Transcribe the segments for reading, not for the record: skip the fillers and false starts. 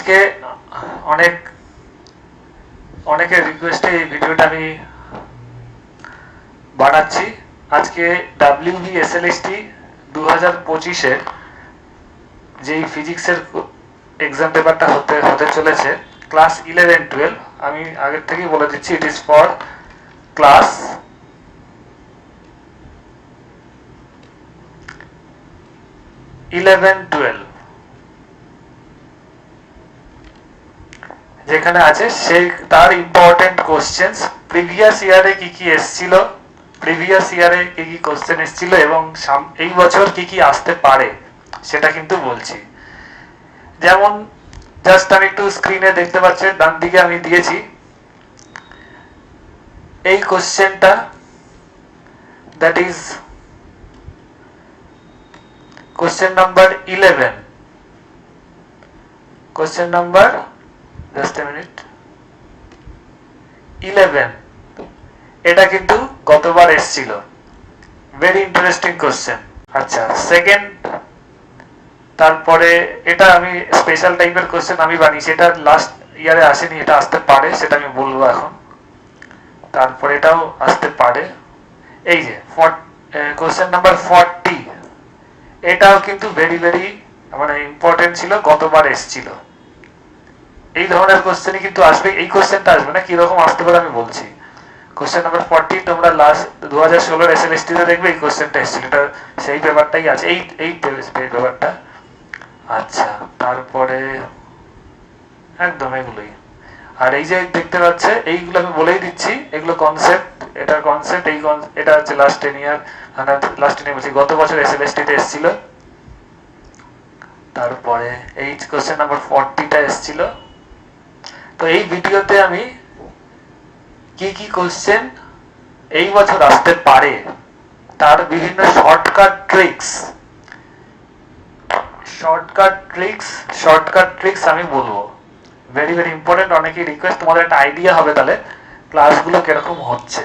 আজকে অনেকের রিকোয়েস্টে এই ভিডিওটা আমি বানাচ্ছি। আজকে WBSLST 2025-এর যেই ফিজিক্সের এক্সাম পেপারটা হতে চলেছে ক্লাস 11-12, আমি আগের থেকেই বলে দিচ্ছি, ইট ইজ ফর ক্লাস 11-12। যেখানে আছে সেই তার ইম্পর্টেন্ট কোশ্চেন্স, প্রিভিয়াস ইয়ারে কি কি এসেছিল, প্রিভিয়াস ইয়ারে কি কি কোশ্চেন এসেছিল এবং এই বছর কি কি আসতে পারে সেটা কিন্তু বলছি। যেমন জাস্ট আমি একটু স্ক্রিনে দেখতে পাচ্ছেন, ডান দিকে আমি দিয়েছি এই কোশ্চেনটা, that is question number 11। Question number just a minute 11, এটা কিন্তু গতবার এসেছিল। Very interesting question. আচ্ছা, সেকেন্ড, তারপরে এটা আমি স্পেশাল টাইপের কোশ্চেন আমি বানিয়েছি, এটা লাস্ট ইয়ারে আসেনি, এটা আসতে পারে, সেটা আমি বলবো এখন। তারপরে এটাও আসতে পারে। এই যে কোশ্চেন নাম্বার 40, এটাও কিন্তু ভেরি ভেরি মানে ইম্পর্টেন্ট ছিল, গতবার এসেছিল। এই ধরনের কোশ্চেনই কিন্তু আসবে, এই কোশ্চেনটা আসবে না, কিরকম আসতে পারে আমি বলছি। কোশ্চেন নাম্বার 40 তোমরা লাস্ট 2016 SLST তে দেখবে এই কোশ্চেনটা এসেছিল, এটা সেই পেপারটাই আছে, এই পেপারটা। আচ্ছা, তারপরে একদম এগুলোই। আর এই যে দেখতে পাচ্ছে, এইগুলো আমি বলেই দিচ্ছি, এগুলো কনসেপ্ট, এটা কনসেপ্ট, এটা হচ্ছে লাস্ট 10 ইয়ার, লাস্ট 10 বলছি, গত বছর SLST তে এসেছিল। তারপরে এই কোশ্চেন নাম্বার 40টা এসেছিল। তো এই ভিডিওতে আমি কি কি কোশ্চেন এই বছর আসতে পারে তার বিভিন্ন শর্টকাট ট্রিক্স আমি বলবো। Very very important. অনেকেই রিকোয়েস্ট, তোমাদের একটা আইডিয়া হবে তাহলে ক্লাসগুলো কিরকম হচ্ছে,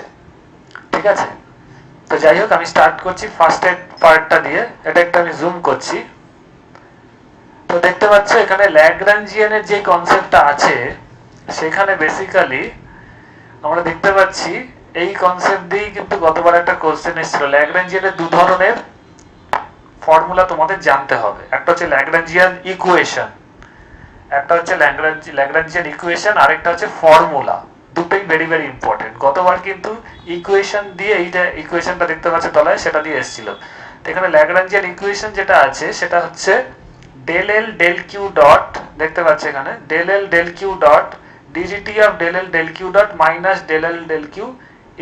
ঠিক আছে? তো যাই হোক, আমি স্টার্ট করছি ফার্স্ট পার্টটা দিয়ে। এটা একটা আমি জুম করছি। তো দেখতে পাচ্ছ এখানে ল্যাগ্রাঞ্জিয়ানের যে কনসেপ্টটা আছে, সেখানে বেসিক্যালি আমরা দেখতে পাচ্ছি এই কনসেপ্ট দিয়েই কিন্তু গতবার একটা কোশ্চেন এসেছিল। ল্যাগ্রাঞ্জিয়ানের দু ধরনের ফর্মুলা তোমাদের জানতে হবে, একটা হচ্ছে ল্যাগ্রাঞ্জিয়ান ইকুয়েশন, আরেকটা হচ্ছে ফর্মুলা। দুটোই ভেরি ভেরি ইম্পর্টেন্ট। গতবার কিন্তু ইকুয়েশন দিয়ে, এই যে ইকুয়েশনটা দেখতে পাচ্ছ তলায়, সেটা দিয়ে এসেছিল। তো এখানে ল্যাগ্রাঞ্জিয়ান ইকুয়েশন যেটা আছে সেটা হচ্ছে del L del Q dot, দেখতে পাচ্ছ এখানে del L del Q dot dgt of del L del Q dot minus del L del Q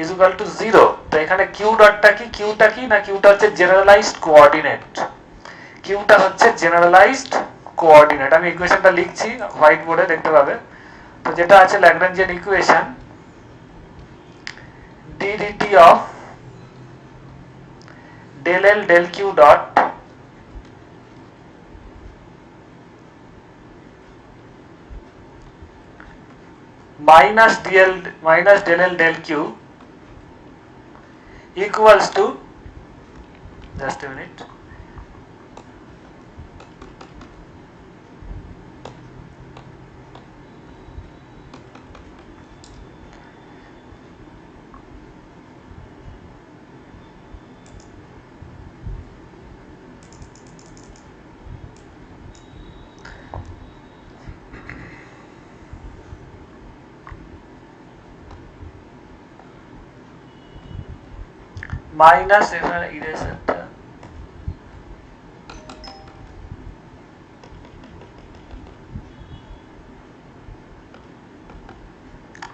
is equal to 0। তো এখানে Q ডটটা কি, কিউটা কি না, কিউটা হচ্ছে জেনারেলাইজড কোঅর্ডিনেট। কিউটা হচ্ছে জেনারেলাইজড কোঅর্ডিনেট। আমি ইকুয়েশনটা লিখছি, হোয়াইট বোর্ডে দেখতে পাবে। তো যেটা আছে Lagrangian equation, ddt of del L del Q dot minus del L del Q equals to, just a minute, minus এখানে ইরেজারটা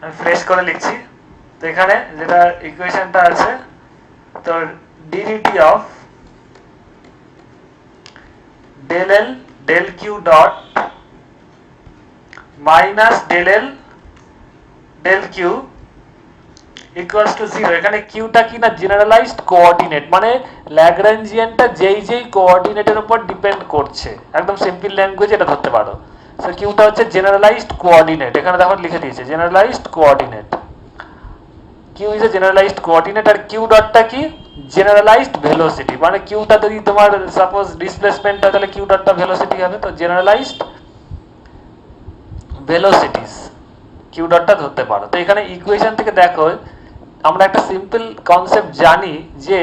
আমি ফ্রেশ করে লিখছি। তো এখানে যেটা ইকুয়েশনটা আছে, তো ddt of del L del Q dot minus del L del Q equals to 0। এখানে কিউটা কি না, জেনারেলাইজড কোঅর্ডিনেট, মানে ল্যাগ্রাঞ্জিয়ানটা যেই কোঅর্ডিনেটের উপর ডিপেন্ড করছে, একদম সিম্পল ল্যাঙ্গুয়েজ এটা ধরতে পারো। সো কিউটা হচ্ছে জেনারেলাইজড কোঅর্ডিনেট, এখানে দেখো লিখে দিয়েছে generalised coordinate. Q is a generalised coordinate. আর কিউ ডটটা কি, জেনারেলাইজড ভেলোসিটি, মানে কিউটা যদি তোমার সাপোজ ডিসপ্লেসমেন্ট হয় তাহলে কিউ ডটটা ভেলোসিটি হবে। তো জেনারেলাইজড ভেলোসিটিস কিউ ডটটা ধরতে পারো। তো এখানে ইকুয়েশন থেকে দেখো আমরা একটা সিম্পল কনসেপ্ট জানি যে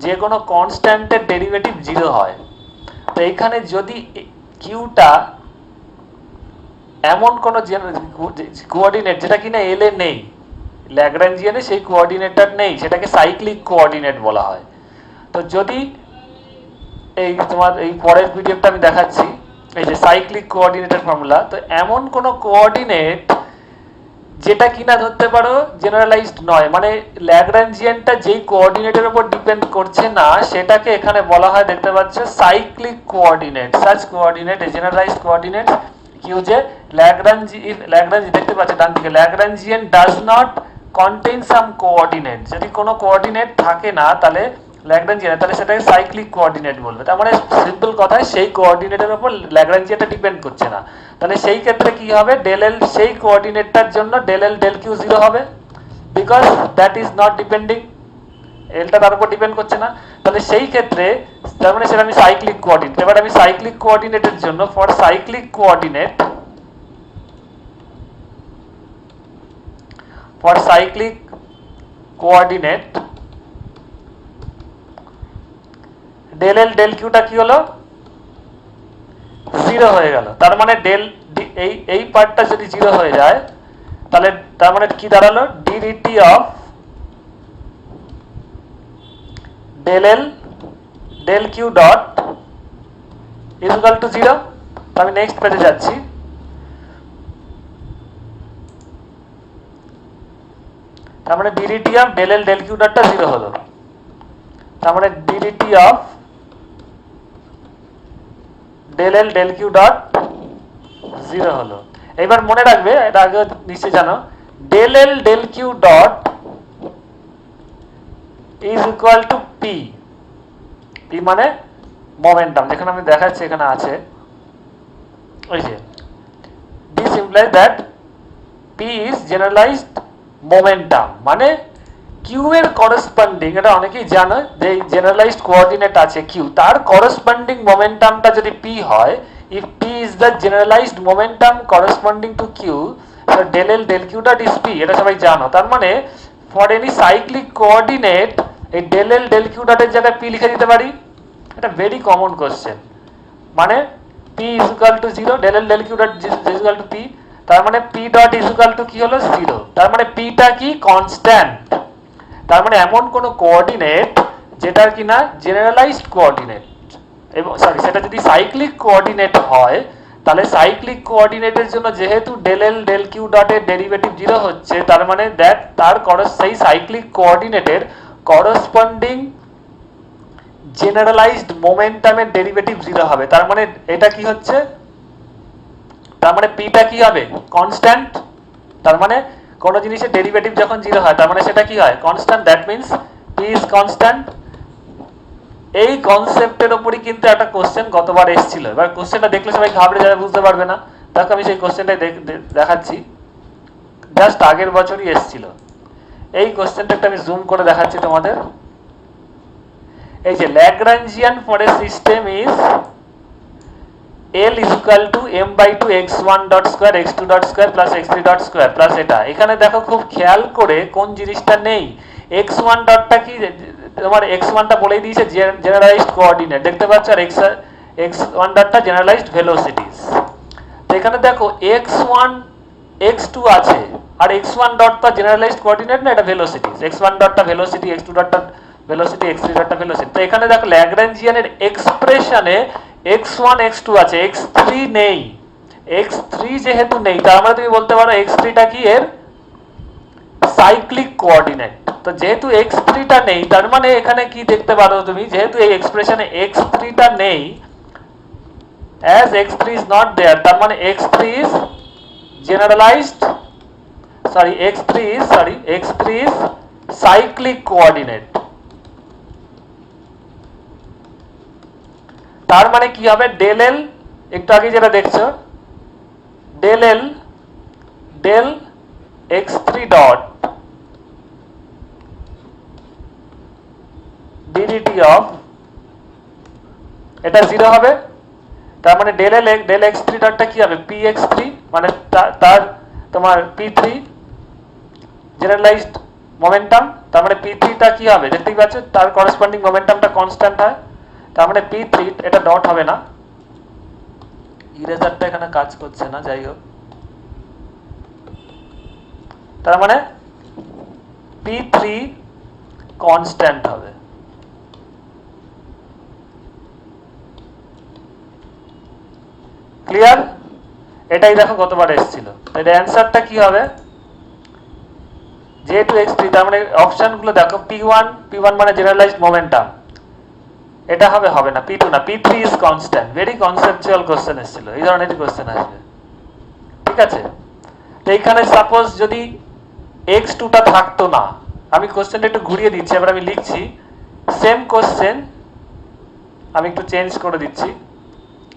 যে কোনো কনস্ট্যান্টের ডেরিভেটিভ 0 হয়। তো এখানে যদি কিউটা এমন কোনো কোঅর্ডিনেট যেটা কিনা এল এ নেই, ল্যাগ্রাঞ্জিয়ানে সেই কোঅর্ডিনেটটা নেই, সেটাকে সাইক্লিক কোঅর্ডিনেট বলা হয়। তো যদি এই তোমার এই পরের পিডিএফটা আমি দেখাচ্ছি, এই যে সাইক্লিক কোঅর্ডিনেটের ফর্মুলা, তো এমন কোনো কোঅর্ডিনেট যেটা কিনা ধরতে পারো জেনারেলাইজড নয়, মানে ল্যাগ্রাঞ্জিয়ানটা যেই কোঅর্ডিনেটের উপর ডিপেন্ড করছে না সেটাকে এখানে বলা হয়, দেখতে পাচ্ছ, সাইক্লিক কোঅর্ডিনেট। সাচ কোঅর্ডিনেট এ জেনারেলাইজড কোঅর্ডিনেট কিউ যে ল্যাগ্রাঞ্জ দেখতে পাচ্ছ ডান দিকে, Lagrangian does not contain some coordinate, যদি কোনো কোঅর্ডিনেট থাকে না তাহলে ল্যাগ্রাঞ্জিয়ান, তাহলে সেটাকে সাইক্লিক কোঅর্ডিনেট বলবে। তার মানে সিম্পল কথায় সেই কোঅর্ডিনেটের উপর ল্যাগ্রাঞ্জিয়ানটা ডিপেন্ড করছে না, তাহলে সেই ক্ষেত্রে কি হবে, ডেল এল সেই কোঅর্ডিনেটটার জন্য ডেল এল ডেল কিউ 0 হবে, because that is not depending, এলটা তার উপর ডিপেন্ড করছে না। তাহলে সেই ক্ষেত্রে তার মানে সেটা আমি সাইক্লিক কোঅর্ডিনেট, এবার আমি সাইক্লিক কোঅর্ডিনেটের জন্য for cyclic coordinate del L del কিউটা কি হলো, 0 হয়ে গেল। তার মানে ডেল এই পার্টটা যদি 0 হয়ে যায় তাহলে তার মানে কি দাঁড়ালো, DDT of del L del Q dot is equal to 0। আমি নেক্সট পেজে যাচ্ছি। তার মানে DDT of del L del Q ডটটা 0 হলো, তার মানে DDT of del L del Q dot 0 হলো। এবার মনে রাখবে, এটা আগে নিশ্চয়ই জানো, del L del Q dot is equal to P. P মানে মোমেন্টাম, যেখানে আমি দেখাচ্ছি এখানে আছে, ওই যে this implies that P is generalised momentum, মানে কিউ এর করসপন্ডিং, এটা অনেকেই জানো যে জেনারেলাইজড কোঅর্ডিনেট আছে কিউ, তার করসপন্ডিং মোমেন্টামটা যদি পি হয়, if p is the generalized momentum corresponding to q, so del l del q dot is p, এটা সবাই জানো। তার মানে for any cyclic coordinate এই del l del q dot এর জায়গায় p লিখে দিতে পারি, এটা ভেরি কমন কোশ্চেন। মানে p is equal to 0, del l del q dot is equal to p, তার মানে p dot is equal to কি হলো, 0। তার মানে p টা কি, কনস্ট্যান্ট। তার মানে এমন কোন কোঅর্ডিনেট যেটার কিনা জেনারেলাইজড কোঅর্ডিনেট, এবং সরি সেটা যদি সাইক্লিক কোঅর্ডিনেট হয়, তাহলে সাইক্লিক কোঅর্ডিনেটের জন্য যেহেতু ডেল এল ডেল কিউ ডটের ডেরিভেটিভ 0 হচ্ছে, তার মানে দ্যাট তার সেই সাইক্লিক কোঅর্ডিনেটের করসপন্ডিং জেনারেলাইজড মোমেন্টামের ডেরিভেটিভ 0 হবে। তার মানে এটা কি হচ্ছে, তার মানে পিটা কি হবে, কনস্ট্যান্ট। তার মানে কোন জিনিসের ডেরিভেটিভ যখন 0 হয় তার মানে সেটা কি হয়, constant, that means P is constant. এই কনসেপ্টের উপরই কিন্তু একটা কোশ্চেন গতবার এসেছিল। এবার কোশ্চেনটা দেখলে সবাই ঘাবড়ে যাবে, বুঝতে পারবে না, তাকে আমি সেই কোশ্চেনটাই দেখাচ্ছি, জাস্ট আগের বছরই এসেছিল। এই কোশ্চেনটা আমি জুম করে দেখাচ্ছি তোমাদের। এই যে Lagrangian for a system is L is equal to m by 2 x1 dot square x2 dot square plus x3 dot square plus এটা। এখানে দেখো খুব খেয়াল করে কোন জিনিসটা নেই, x1 ডটটা কি, তোমার x1 টা বলেই দিয়েছে জেনারেলাইজড কোঅর্ডিনেট, দেখতে পাচ্ছ, আর x1 ডটটা জেনারেলাইজড ভেলোসিটিস। তো এখানে দেখো x1 x2 আছে, আর x1 ডটটা জেনারেলাইজড কোঅর্ডিনেট না, এটা ভেলোসিটিস, x1 ডটটা ভেলোসিটি, x2 ডটটা ভেলোসিটি, x3 ডটটা ভেলোসিটি। তো এখানে দেখো ল্যাগ্রাঞ্জিয়ানের এক্সপ্রেশনে x1 x2 আছে, x3 নেই। x3 যেহেতু নেই, তার মানে তুমি বলতে পারো x3 টা কি, এর সাইক্লিক কোঅর্ডিনেট। তো যেহেতু x3 টা নেই, তার মানে এখানে কি দেখতে পারো তুমি, যেহেতু এই এক্সপ্রেশনে x3 টা নেই, as x3 is not there, তার মানে x3 is generalized, x3 is cyclic coordinate। তার মানে কি হবে, ডেল এল, একটু আগে যেটা দেখছো, del L del x3 dot DDT of, এটা 0 হবে। তার মানে ডেল এল ডেল x3 ডটটা কি হবে, px3 মানে তার তোমার p3 জেনারেলাইজড মোমেন্টাম, তার মানে p3 টা কি হবে দেখতেই পাচ্ছ, তার করেসপন্ডিং মোমেন্টামটা কনস্ট্যান্ট হয়, তার মানে p3 এটা ডট হবে না, ইরেজারটা এখানে কাজ করছে না, যাই হোক, তার মানে p3 কনস্ট্যান্ট হবে। ক্লিয়ার? এটাই দেখো কতবার এসেছিল, তাহলে অ্যান্সারটা কি হবে, যেহেতু x3, তার মানে অপশনগুলো দেখো, p1 মানে জেনারেলাইজড মোমেন্টাম, এটা হবে না, p2 না, p3 is constant. Very conceptual question এসেছিল, এই ধরনেরই কোশ্চেন আসবে, ঠিক আছে? তো এইখানে সাপোজ যদি x2 টা থাকতো না, আমি কোশ্চেনটা একটু ঘুরিয়ে দিচ্ছি, এবার আমি লিখছি সেম কোশ্চেন, আমি একটু চেঞ্জ করে দিচ্ছি,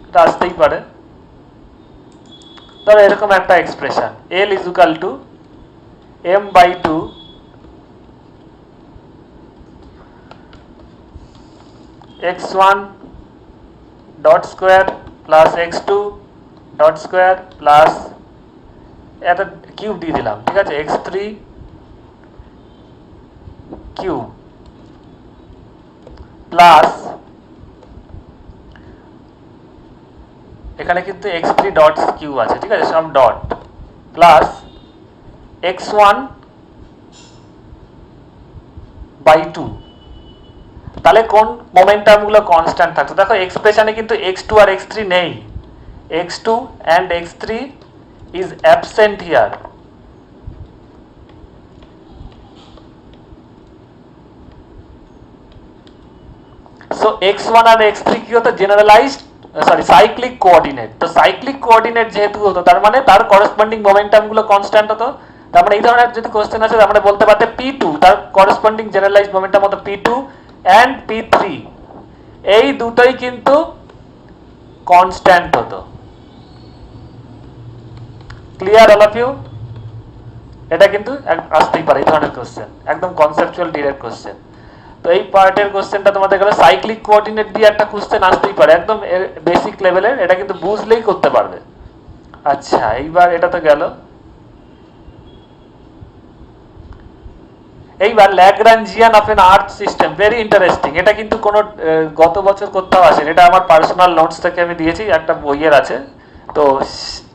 এটা আসতেই পারে। ধরো এরকম একটা expression, l is equal two m/2 x1 dot square plus x2 dot square plus একটা কিউব দিয়ে দিলাম, ঠিক আছে, x3 কিউব প্লাস এখানে কিন্তু x3 ডট কিউব আছে, ঠিক আছে, সব ডট, প্লাস x1 বাই 2। তাহলে কোন মোমেন্টাম গুলো কনস্ট্যান্ট থাকতো, দেখো এক্সপ্রেশনে কিন্তু x2 আর x3 নেই, x2 and x3 is absent here, so x1 R x3 কি হতো, জেনারেলাইজড সাইক্লিক কোঅর্ডিনেট। তো সাইক্লিক কোঅর্ডিনেট যেহেতু হতো, তার মানে তার করেসপন্ডিং মোমেন্টাম গুলো কনস্ট্যান্ট হতো, তার মানে এই ধরনের যদি কোশ্চেন আসে, তার মানে বলতে পারতে p2 তার করেসপন্ডিং জেনারেলাইজড মোমেন্টাম হতো p2 and p3, এই দুটোই কিন্তু কনস্ট্যান্ট হতো। Clear all of you? এটা কিন্তু আসতেই পারে এই ধরনের কোশ্চেন, একদম কনসেপচুয়াল ডিরেক্ট কোশ্চেন। তো এই পার্টের কোশ্চেনটা তোমাদের গেলে সাইক্লিক কোঅর্ডিনেট দিয়ে একটা কোশ্চেন আসতেই পারে, একদম বেসিক লেভেলের, এটা কিন্তু বুঝলেই করতে পারবে। আচ্ছা, এইবার এটা তো গেল, এইবার Lagrangian of N earth system, very interesting. এটা কিন্তু কোনো গত বছর কোথাও আসেনি, এটা আমার পার্সোনাল নোটস থেকে আমি দিয়েছি, একটা বইয়ের আছে। তো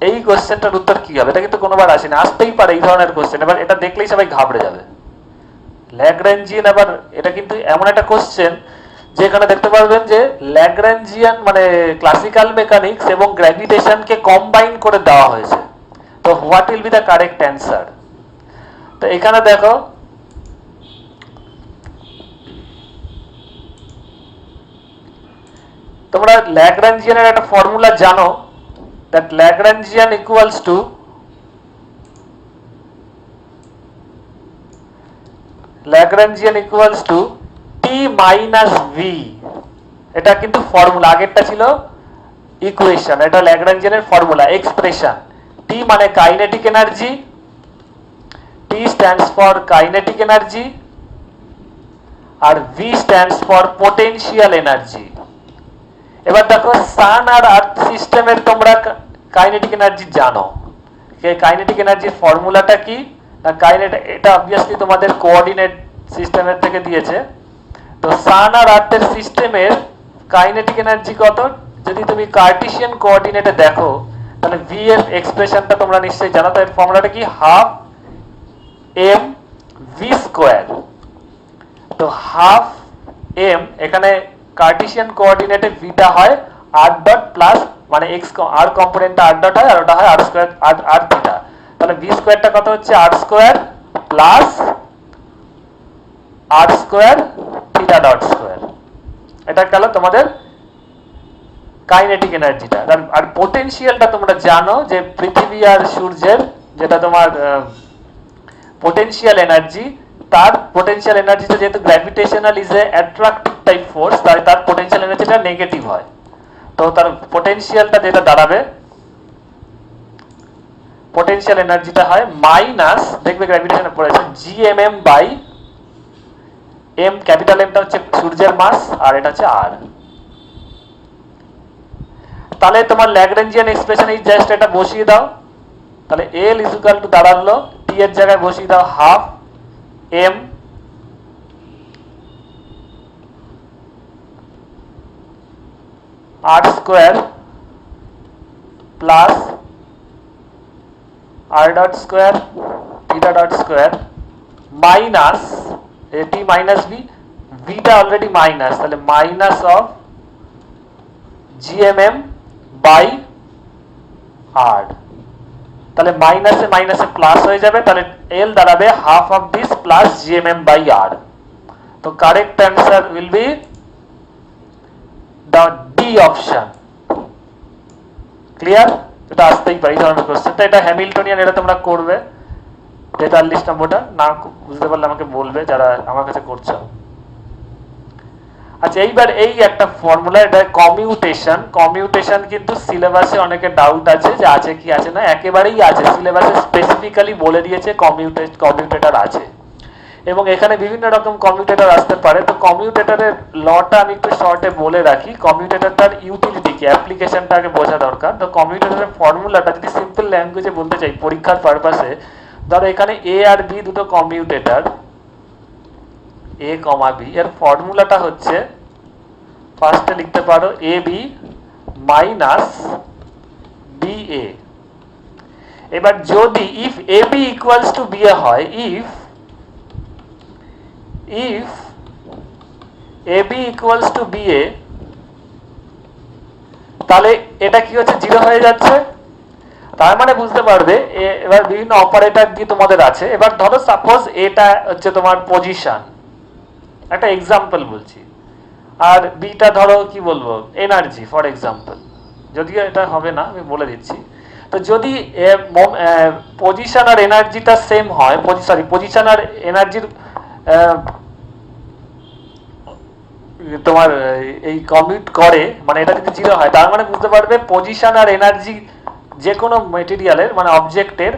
এই কোশ্চেনটার উত্তর কি হবে, এটা কিন্তু কোনোবার আসেনি, আসতেই পারে এই ধরনের কোশ্চেন, এবার এটা দেখলেই সবাই ঘাবড়ে যাবে। ল্যাগ্রাঞ্জিয়ান, আবার এটা কিন্তু এমন একটা কোশ্চেন যেখানে দেখতে পারবেন যে ল্যাগ্রাঞ্জিয়ান মানে ক্লাসিক্যাল মেকানিক্স এবং গ্র্যাভিটেশনকে কম্বাইন করে দেওয়া হয়েছে। তো what will be the correct answer? তো এখানে দেখো, তোমরা ল্যাগ্রাঞ্জিয়ানের একটা ফর্মুলা জানো, that Lagrangian equals to t minus v। এটা কিন্তু ফর্মুলা, আগেরটা ছিল ইকুয়েশন, এটা ল্যাগ্রাঞ্জিয়ানের ফর্মুলা, এক্সপ্রেশন। t মানে kinetic energy, t stands for kinetic energy, আর v stands for potential energy. এবার দেখো সান আর আর্থ সিস্টেমের তোমরা কাইনেটিক এনার্জি জানো, কাইনেটিক এনার্জির ফর্মুলাটা কি না, এটা অবভিয়াসলি তোমাদের কোঅর্ডিনেট সিস্টেমের থেকে দিয়েছে। তো সান আর আর্থের সিস্টেমের কাইনেটিক এনার্জি কত, যদি তুমি কার্টেসিয়ান কোঅর্ডিনেটে দেখো, তাহলে v এর এক্সপ্রেশনটা তোমরা নিশ্চয়ই জানো, তার ফর্মুলাটা কি, হাফ m v স্কয়ার। তো হাফ m, এখানে কার্টেসিয়ান কোঅর্ডিনেটে ভিটা হয় r ডট প্লাস, মানে x r কম্পোনেন্টটা r ডট হয়, আর ওটা হয় r স্কয়ার r থিটা। তাহলে v স্কয়ারটা কত হচ্ছে, r square plus r square theta dot square. এটা গেল তোমাদের কাইনেটিক এনার্জিটা। আর পোটেনশিয়ালটা তোমরা জানো যে পৃথিবী আর সূর্যের যেটা তোমার পোটেনশিয়াল এনার্জি, তার পোটেনশিয়াল এনার্জিটা যেহেতু gravitational is a attractive type force, তাই তার পোটেনশিয়াল এনার্জিটা নেগেটিভ হয়। তো তার পোটেনশিয়ালটা যেটা দাঁড়াবে, পোটেনশিয়াল এনার্জিটা হয় মাইনাস, দেখবে গ্র্যাভিটেশনে পড়েছে, gmm বাই m, ক্যাপিটাল এমটা হচ্ছে সূর্যের মাস আর এটা হচ্ছে r। তাহলে তোমার ল্যাগ্রাঞ্জিয়ান এক্সপ্রেশন এই জাস্ট এটা বসিয়ে দাও, তাহলে এল ইজ ইকুয়াল টু দাঁড়ালো টি এর জায়গায় বসিয়ে দাও half M R square plus R dot square theta dot square minus T minus B beta already minus তাহলে minus of GMM by R তাহলে মাইনাসে মাইনাসে প্লাস হয়ে যাবে তাহলে এল দাঁড়াবে half of this plus GMM by R তো correct answer will be the D option clear এটা আসতেই পারে এই ধরনের কোশ্চেন তো এটা হ্যামিল্টনিয়ান এটা তোমরা করবে 43 নম্বরটা না বুঝতে পারলে আমাকে বলবে যারা আমার কাছে করছো আচ্ছা এইবার এই একটা ফর্মুলা এটা কমিউটেশন কিন্তু সিলেবাসে অনেকে ডাউট আছে যে আছে কি আছে না একেবারেই আছে সিলেবাসে স্পেসিফিক্যালি বলে দিয়েছে কমিউটেটর আছে এবং এখানে বিভিন্ন রকম কমিউটেটর আসতে পারে তো কমিউটেটরের লটা আমি একটু শর্টে বলে রাখি কমিউটেটরটার ইউটিলিটি কি অ্যাপ্লিকেশনটা আগে বোঝা দরকার তো কমিউটেটরের ফর্মুলাটা যদি সিম্পল ল্যাঙ্গুয়েজে বলতে চাই পরীক্ষার পারপাসে ধরো এখানে এ আর বি দুটো কমিউটেটর এ কমা বি এর ফর্মুলাটা হচ্ছে ফার্স্টে লিখতে পারো A B minus B A এবার যদি if A B equals to B A হয় if A B equals to B A তাহলে এটা কি হচ্ছে জিরো হয়ে যাচ্ছে তার মানে বুঝতে পারবে এবার বিভিন্ন অপারেটর দিয়ে তোমাদের আছে এবার ধরো সাপোজ এটা হচ্ছে তোমার পজিশন একটা এক্সাম্পল বলছি আর বিটা ধরো কি বলবো এনার্জি ফর এক্সাম্পল যদিও এটা হবে না আমি বলে দিচ্ছি তো যদি পজিশন আর এনার্জিটা সেম হয় পজিশন আর এনার্জির তোমার এই কমিউট করে মানে এটা যদি জিরো হয় তার মানে বুঝতে পারবে পজিশন আর এনার্জি যে কোনো মেটেরিয়ালের মানে অবজেক্টের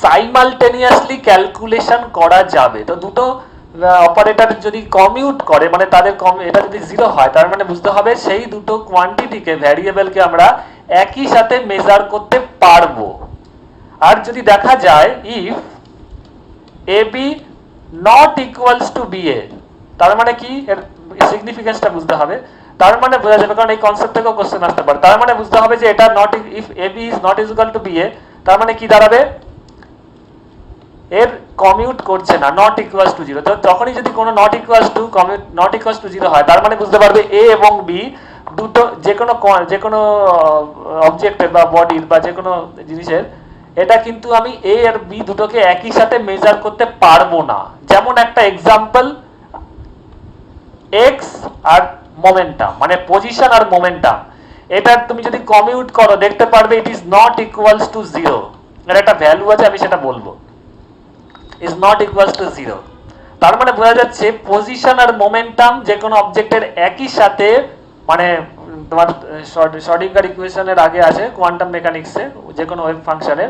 সাইমালটেনিয়াসলি ক্যালকুলেশন করা যাবে তো দুটো অপারেটর যদি কমিউট করে মানে তাদের এটা যদি জিরো হয় তার মানে বুঝতে হবে সেই দুটো কোয়ান্টিটিকে ভ্যারিয়েবলকে আমরা একই সাথে মেজার করতে পারবো আর যদি দেখা যায় if A B not equals to B A তার মানে কি এর সিগনিফিকেন্সটা বুঝতে হবে তার মানে বোঝা যাবে কারণ এই কনসেপ্ট থেকেও কোশ্চেন আসতে পারে তার মানে বুঝতে হবে যে এটা not if A B is not equal to B A তার মানে কি দাঁড়াবে এর কমিউট করছে না নট ইকুয়ালস টু জিরো তো তখনই যদি কোনো নট ইকুয়ালস টু জিরো হয় তার মানে বুঝতে পারবে এ এবং বি দুটো যে কোনো অবজেক্টের বা বডির বা যে কোনো জিনিসের এটা কিন্তু আমি এ আর বি দুটোকে একই সাথে মেজার করতে পারবো না যেমন একটা এক্সাম্পল এক্স আর মোমেন্টাম মানে পজিশন আর মোমেন্টাম এটা তুমি যদি কমিউট করো দেখতে পারবে it is not equals two zero এর একটা ভ্যালু আছে আমি সেটা বলবো is not equals to 0 তার মানে বোঝা যাচ্ছে পজিশন আর মোমেন্টাম যে কোনো অবজেক্টের একই সাথে মানে তোমার শ্রোডিঙ্গার ইকুয়েশনের আগে আছে কোয়ান্টাম মেকানিক্সে যে কোনো ওয়েভ ফাংশনের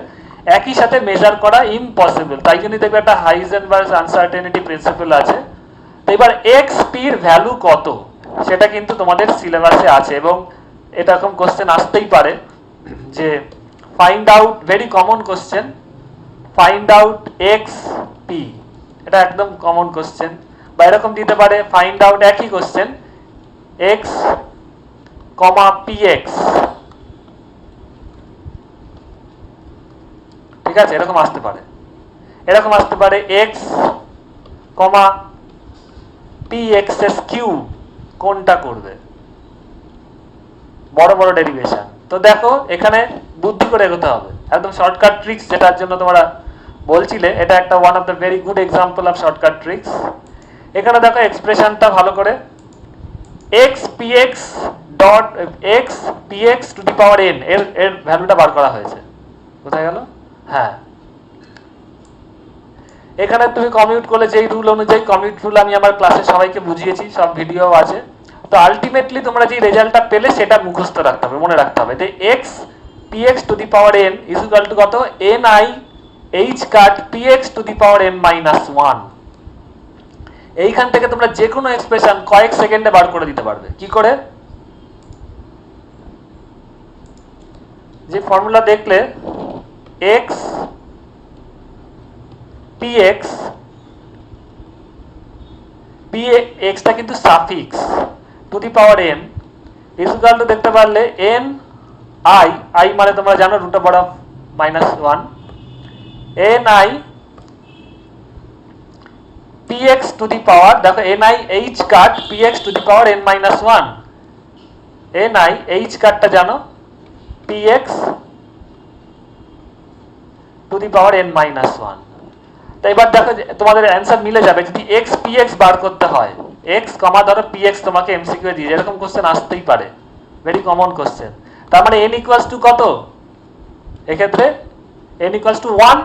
একই সাথে মেজার করা ইম্পসিবল তাই জন্য দেখবে একটা হাইজেনবার্গ আনসার্টেনিটি প্রিন্সিপল আছে তো এবার এক্স পি এর ভ্যালু কত সেটা কিন্তু তোমাদের সিলেবাসে আছে এবং এরকম কোশ্চেন আসতেই পারে যে find out very common question find out x P এটা একদম কমন কোশ্চেন বা এরকম দিতে পারে ফাইন্ড আউট একই কোশ্চেন এক্স কমা পি এক্স ঠিক আছে এরকম আসতে পারে এক্স কমা পি এক্স এস কিউ কোনটা করবে বড় বড় ডেরিভেশন তো দেখো এখানে বুদ্ধি করে এগোতে হবে একদম শর্টকাট ট্রিক্স যেটার জন্য তোমরা বলছিলে এটা একটা one of the very good example of shortcut tricks এখানে দেখো এক্সপ্রেশনটা ভালো করে x px dot x px to the power n এর ভ্যালুটা বার করা হয়েছে কোথায় গেল হ্যাঁ এখানে তুমি কমিউট করলে যেই রুল অনুযায়ী কমিউট রুল আমি আমার ক্লাসে সবাইকে বুঝিয়েছি সব ভিডিও আছে তো আলটিমেটলি তোমরা যে রেজাল্টটা পেলে সেটা মুখস্থ রাখতে হবে মনে রাখতে হবে যে x px to the power n is equal two কত ni h cut px to the power n minus 1 এইখান থেকে তোমরা যে কোনো এক্সপ্রেশন কয়েক সেকেন্ডে বার করে দিতে পারবে কি করে যে ফর্মুলা দেখলে এক্স পি এক্স, পি এক্সটা কিন্তু suffix, to the power N equal to দেখতে পারলে এন আই, আই মানে তোমরা জানো root over of -1, N I px to the power, দেখো ni h cut px to the power n-1, ni h কাটটা জানো px to the power n-1। তো এবার দেখো তোমাদের অ্যান্সার মিলে যাবে যদি x px বার করতে হয়, x কমা ধরো px তোমাকে এমসিকিউ এ দিয়ে এরকম কোশ্চেন আসতেই পারে, ভেরি কমন কোশ্চেন। তার মানে n ইকুয়ালস টু কত এক্ষেত্রে, n ইকুয়ালস টু 1,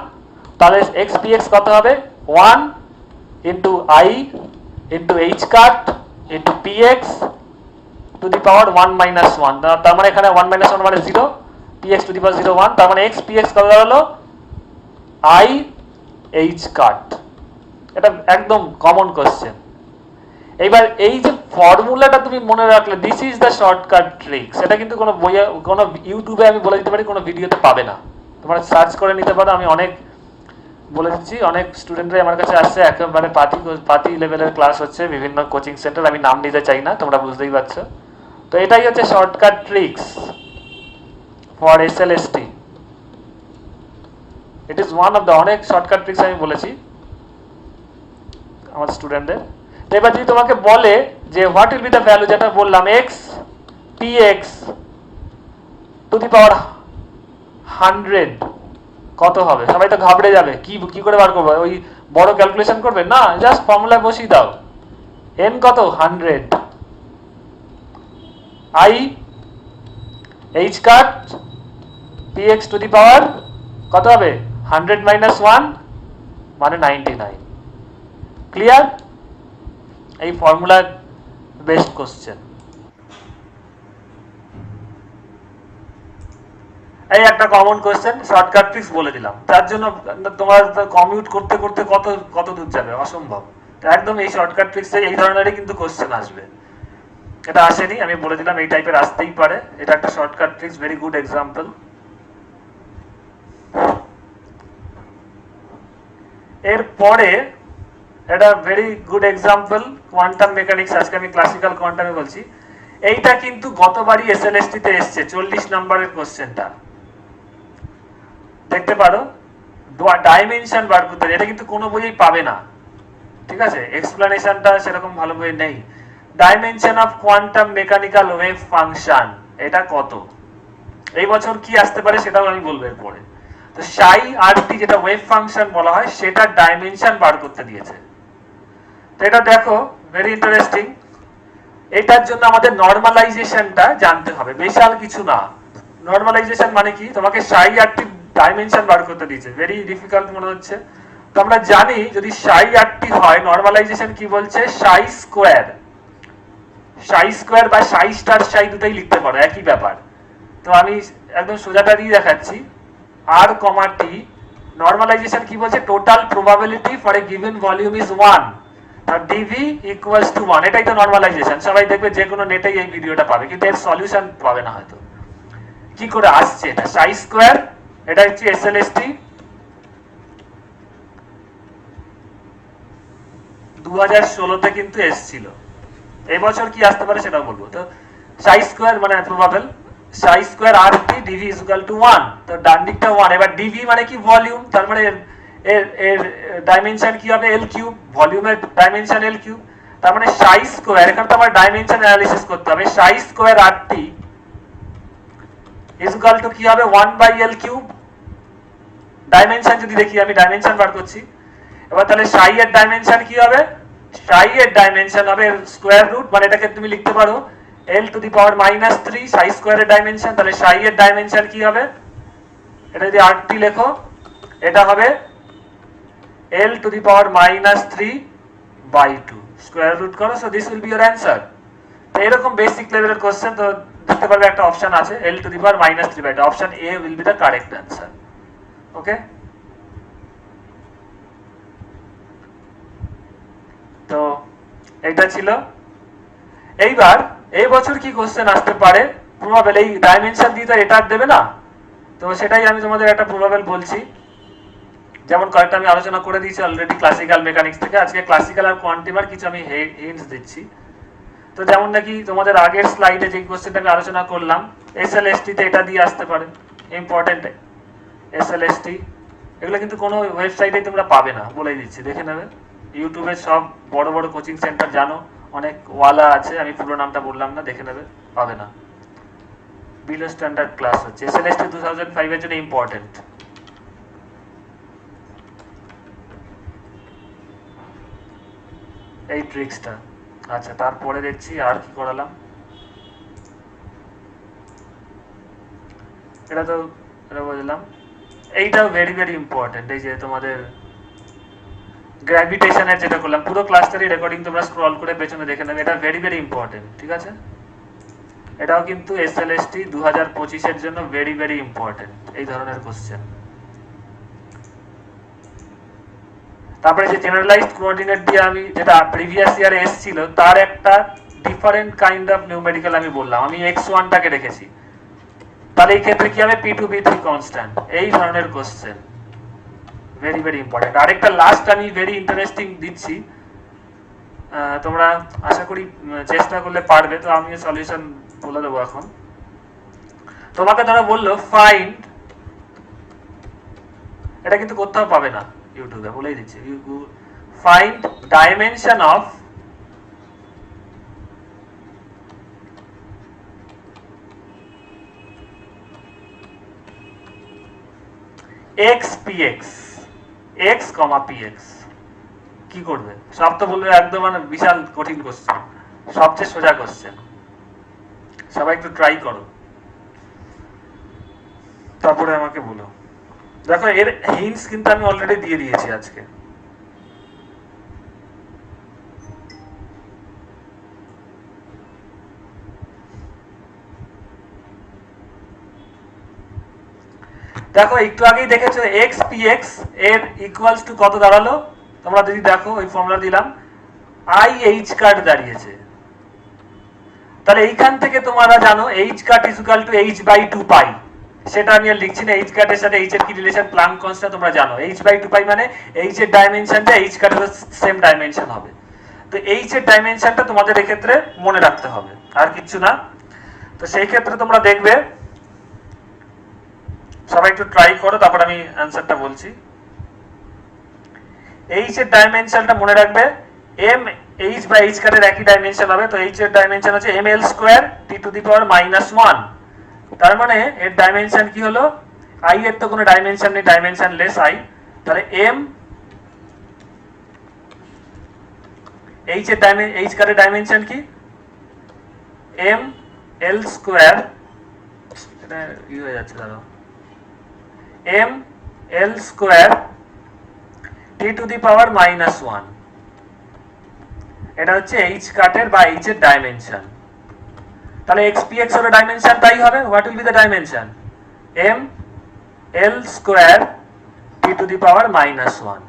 তাহলে x px কত হবে 1 into I into h cut into px to the power 1 minus 1, তার মানে এখানে 1 minus 1 মানে 0, px to the power 0 1, তার মানে x px কত হলো I h কাট। এটা একদম কমন কোশ্চেন। এইবার এই যে ফর্মুলাটা তুমি মনে রাখলে, this is the shortcut tricks, এটা কিন্তু কোনো বইয়ে কোনো ইউটিউবে আমি বলে দিতে পারি কোনো ভিডিওতে পাবে না, তোমরা সার্চ করে নিতে পারো। আমি অনেক বলে দিচ্ছি, অনেক স্টুডেন্টরাই আমার কাছে আসছে, একেবারে পাতি লেভেলের ক্লাস হচ্ছে বিভিন্ন কোচিং সেন্টার, আমি নাম নিতে চাই না, তোমরা বুঝতেই পারছো। তো এটাই হচ্ছে shortcut tricks for SLST, it is one of the, অনেক শর্টকাট ট্রিক্স আমি বলেছি আমার স্টুডেন্টদের। তো এবার যদি তোমাকে বলে যে what will be the value, যেটা বললাম X P X to the power 100 কত হবে, সবাই তো ঘাবড়ে যাবে, কি করে বার করবো, ওই বড় ক্যালকুলেশন করবে না, জাস্ট ফর্মুলা বসিয়ে দাও, n কত 100, i h cut px to the power কত হবে 100 minus 1 মানে 99। ক্লিয়ার? এই ফর্মুলার বেস্ট কোশ্চেন। এই একটা কমন কোশ্চেন, শর্টকাট ট্রিক্স বলে দিলাম, তার জন্য তোমার কমিউট করতে করতে কত দূর যাবে, অসম্ভব। একদম এই শর্টকাট ট্রিক্স এই ধরনেরই কিন্তু কোশ্চেন আসবে, এটা আসেনি আমি বলে দিলাম, এই টাইপের আসতেই পারে, এটা একটা shortcut tricks, very good example. এরপরে এটা very good example quantum mechanics, আজকে আমি ক্লাসিক্যাল কোয়ান্টামে বলছি। এইটা কিন্তু গতবারই এসএলএসটি তে এসেছে, 40 নম্বরের কোশ্চেনটা দেখতে পারো, ডাইমেনশন বার করতে, এটা কিন্তু কোনো বইয়েই পাবে না, ঠিক আছে, এক্সপ্লেনেশনটা সেরকম ভালো বই নেই। Dimension of quantum mechanical wave function, এটা কত, এই বছর কি আসতে পারে সেটাও আমি বলবো এরপরে। তো সাই আর টি যেটা ওয়েভ ফাংশন বলা হয়, সেটার ডাইমেনশন বার করতে দিয়েছে। তো এটা দেখো ভেরি ইন্টারেস্টিং, এটার জন্য আমাদের নরমালাইজেশনটা জানতে হবে, বিশাল কিছু না। নরমালাইজেশন মানে কি, তোমাকে সাই আর টি ডাইমেনশন বার করতে দিয়েছে, ভেরি ডিফিকাল্ট মনে হচ্ছে। তো আমরা জানি যদি সাই আর টি হয়, নরমালাইজেশন কি বলছে, সাই স্কোয়ার, সাই স্কোয়ার বা সাই স্টার সাই দুটাই লিখতে পারো, একই ব্যাপার। তো আমি একদম সোজাটা দিয়ে দেখাচ্ছি, আর কমা টি, নরমালাইজেশন কি বলছে, total probability for a given volume is 1, আর ডিভি ইকুয়ালস টু 1, এটাই তো নরমালাইজেশন। সবাই দেখবে যে কোনো নেটেই এই ভিডিওটা পাবে, কিন্তু এর সলিউশন পাবে না হয়তো, কি করে আসছে এটা সাই স্কোয়ার, এটা হচ্ছে এসএলএসটি 2016 কিন্তু এসেছিল, এই বছর কি আসতে পারে সেটাও বলবো। তো সাই স্কোয়ার মানে প্রবাবল, সাই স্কোয়ার আর T dV is equal to 1, তো ডান দিকটা 1, এবার ডিভি মানে কি ভলিউম, তার মানে এর ডাইমেনশন কি হবে এল কিউব, ভলিউমের ডাইমেনশন এল কিউব, তার মানে সাই স্কোয়ার, এখানে তো আমার ডাইমেনশন অ্যানালিসিস করতে হবে, সাই স্কোয়ার আর টি ইজ ইকুয়াল টু কি হবে 1/l কিউব, ডাইমেনশন যদি দেখি আমি ডাইমেনশন বার করছি, এবার তাহলে সাই এর ডাইমেনশন কি হবে, সাই এর ডাইমেনশন হবে স্কোয়ার রুট, মানে এটাকে তুমি লিখতে পারো l টু দি পাওয়ার -3 সাই স্কোয়ারের ডাইমেনশন, তাহলে সাই এর ডাইমেনশন কি হবে, এটা যদি আর টি লেখো এটা হবে l to the power -3/2 square root করো, so this will be your answer. তো এরকম বেসিক লেভেলের কোশ্চেন তো দেখতে পারবে, একটা অপশন আছে l to the power -3/2, option A will be the correct answer. Okay, তো এটা ছিল। এইবার এই বছর কি কোশ্চেন আসতে পারে, প্রবাবল এই ডাইমেনশন দিয়ে তো এটা দেবে না, তো সেটাই আমি তোমাদের একটা প্রবাবল বলছি, যেমন কয়েকটা আমি আলোচনা করে দিয়েছি অলরেডি ক্লাসিক্যাল মেকানিক্স থেকে। আজকে ক্লাসিক্যাল আর কোয়ান্টিমার কিছু আমি হিন্টস দিচ্ছি। তো যেমন নাকি তোমাদের আগের স্লাইডে যে কোশ্চেনটা আমি আলোচনা করলাম, এসএলএসটি তে এটা দিয়ে আসতে পারে, ইম্পর্টেন্ট এসএলএসটি। এগুলো কিন্তু কোনো ওয়েবসাইটে তোমরা পাবে না, বলেই দিচ্ছি, দেখে নেবে। ইউটিউবে সব বড় বড় কোচিং সেন্টার জানো অনেক ওয়ালা আছে, আমি পুরো নামটা বললাম না, দেখে নেবে, পাবে না। বিলো স্ট্যান্ডার্ড ক্লাস হচ্ছে এসএলএসটি 2005 এর জন্য ইম্পর্টেন্ট। এই ট্রিক্সটা। আচ্ছা, তারপরে দেখছি আর কি করালাম। এটা তো এটা বুঝলাম। এইটাও ভেরি ভেরি ইম্পর্টেন্ট, এই যে তোমাদের গ্র্যাভিটেশনের যেটা করলাম, পুরো ক্লাসটারই রেকর্ডিং তোমরা স্ক্রল করে পেছনে দেখে নেবে, এটা ভেরি ভেরি ইম্পর্টেন্ট, ঠিক আছে। এটাও কিন্তু এসএলএসটি 2025 এর জন্য ভেরি ভেরি ইম্পর্টেন্ট, এই ধরনের কোশ্চেন। তারপরে যে জেনারেলাইজড কোঅর্ডিনেট দিয়ে আমি যেটা প্রিভিয়াস ইয়ারে এসেছিল, তার একটা ডিফারেন্ট কাইন্ড অফ নিউমেরিক্যাল আমি বললাম, আমি x1 টাকে রেখেছি, তাহলে এই ক্ষেত্রে কি হবে, p2 p3 কনস্ট্যান্ট, এই ধরনের কোশ্চেন ভেরি ভেরি ইম্পর্টেন্ট। আরেকটা লাস্ট আমি ভেরি ইন্টারেস্টিং দিচ্ছি, তোমরা আশা করি চেষ্টা করলে পারবে, তো আমি সলিউশন বলে দেবো এখন। তোমাকে ধরো বললো ফাইন্ড, এটা কিন্তু কোথাও পাবে না ইউটিউবে, বলেই দিচ্ছি, find dimension of xpx, x, px। কি করবে? সব তো বলবে একদম মানে বিশাল কঠিন কোশ্চেন, সবচেয়ে সোজা কোশ্চেন, সবাই একটু ট্রাই করো, তারপরে আমাকে বলো। দেখো এর হিন্টস কিন্তু আমি অলরেডি দিয়ে দিয়েছি আজকে। দেখো একটু আগেই দেখেছো xpx এর ইকুয়ালস টু কত দাঁড়ালো, তোমরা যদি দেখো ওই ফর্মুলা দিলাম, IH কার্ড দাঁড়িয়েছে। তাহলে এইখান থেকে তোমরা জানো h cut is equal to h by 2 pi, সেটা আমি আর লিখছি না, h কাটের সাথে h এর কি রিলেশন, প্লাঙ্ক কনস্ট্যান্ট তোমরা জানো, h বাই 2 পাই মানে h এর ডাইমেনশনটা h কাটের সেম ডাইমেনশন হবে। তো h এর ডাইমেনশনটা তোমাদের এই ক্ষেত্রে মনে রাখতে হবে, আর কিছু না। তো সেই ক্ষেত্রে তোমরা দেখবে, সবাই একটু ট্রাই করো, তারপর আমি অ্যানসারটা বলছি। h এর ডাইমেনশনটা মনে রাখবে, m h বাই h কাটের একই ডাইমেনশন হবে, তো h এর ডাইমেনশন হচ্ছে ml square t to the power -1। তার মানে এর ডাইমেনশন কি হলো, i এর তো কোনো ডাইমেনশন নেই, ডাইমেনশন লেস i, তাহলে m h এর h কাটের ডাইমেনশন কি, m l স্কয়ার, এটা ই হয়ে যাচ্ছে দাঁড়াও, m l square t to the power -1, এটা হচ্ছে h কাটের বা h এর ডাইমেনশন। তাহলে xpx এর ডাইমেনশন তাই হবে, what will be the dimension, m l square t to the power -1।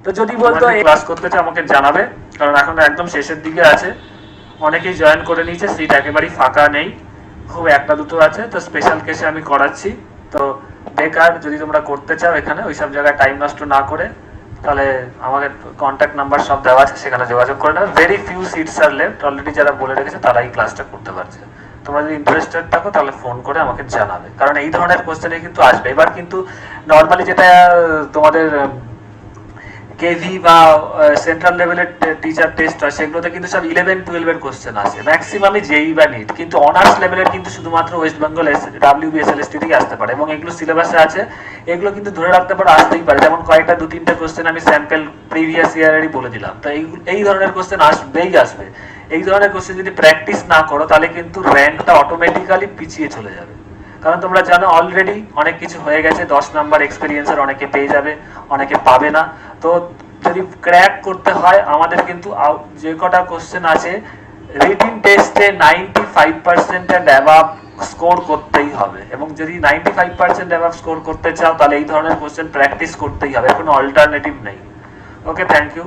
তো যদি বলতো ক্লাস করতে চাও আমাকে জানাবে, কারণ এখন একদম শেষের দিকে আছে, অনেকেই জয়েন করে নিয়েছে, সিট একেবারেই ফাঁকা নেই, খুব একটা দুটো আছে, তো স্পেশাল কেসে আমি করাচ্ছি। তো বেকার যদি তোমরা করতে চাও এখানে ওইসব জায়গায় টাইম নষ্ট না করে, তাহলে আমাদের কন্ট্যাক্ট নাম্বার সব দেওয়া আছে, সেখানে যোগাযোগ করে নেবে। ভেরি ফিউ সিটস আর লেফট, অলরেডি যারা বলে রেখেছে তারাই ক্লাসটা করতে পারছে। তোমরা যদি ইন্টারেস্টেড থাকো তাহলে ফোন করে আমাকে জানাবে, কারণ এই ধরনের কোশ্চেনে কিন্তু আসবে। এবার কিন্তু নর্মালি যেটা তোমাদের কেভি বা সেন্ট্রাল লেভেলের টিচার টেস্ট হয়, সেগুলোতে কিন্তু সব 11-12 এর কোশ্চেন আসে ম্যাক্সিমামই, জেই বা নিট, কিন্তু অনার্স লেভেলের কিন্তু শুধুমাত্র ওয়েস্ট বেঙ্গল WBSLST থেকে আসতে পারে, এবং এগুলো সিলেবাসে আছে, এগুলো কিন্তু ধরে রাখতে পারো আসতেই পারে। যেমন কয়েকটা 2-3টে কোশ্চেন আমি স্যাম্পল প্রিভিয়াস ইয়ারেরই বলে দিলাম, তো এই ধরনের কোশ্চেন আসবেই আসবে। এই ধরনের কোশ্চেন যদি প্র্যাকটিস না করো তাহলে কিন্তু র্যাঙ্কটা অটোমেটিক্যালি পিছিয়ে চলে যাবে, কারণ তোমরা জানো অলরেডি অনেক কিছু হয়ে গেছে, 10 নাম্বার এক্সপিরিয়েন্সের অনেকে পেয়ে যাবে, অনেকে পাবে না। তো যদি ক্র্যাক করতে হয় আমাদের কিন্তু যে কটা কোশ্চেন আছে রিটিন টেস্টে 95% এন্ড অ্যাবাভ স্কোর করতেই হবে, এবং যদি 95% অ্যাবাভ স্কোর করতে চাও তাহলে এই ধরনের কোশ্চেন প্র্যাকটিস করতেই হবে, কোনো অল্টারনেটিভ নেই। ওকে, থ্যাংক ইউ।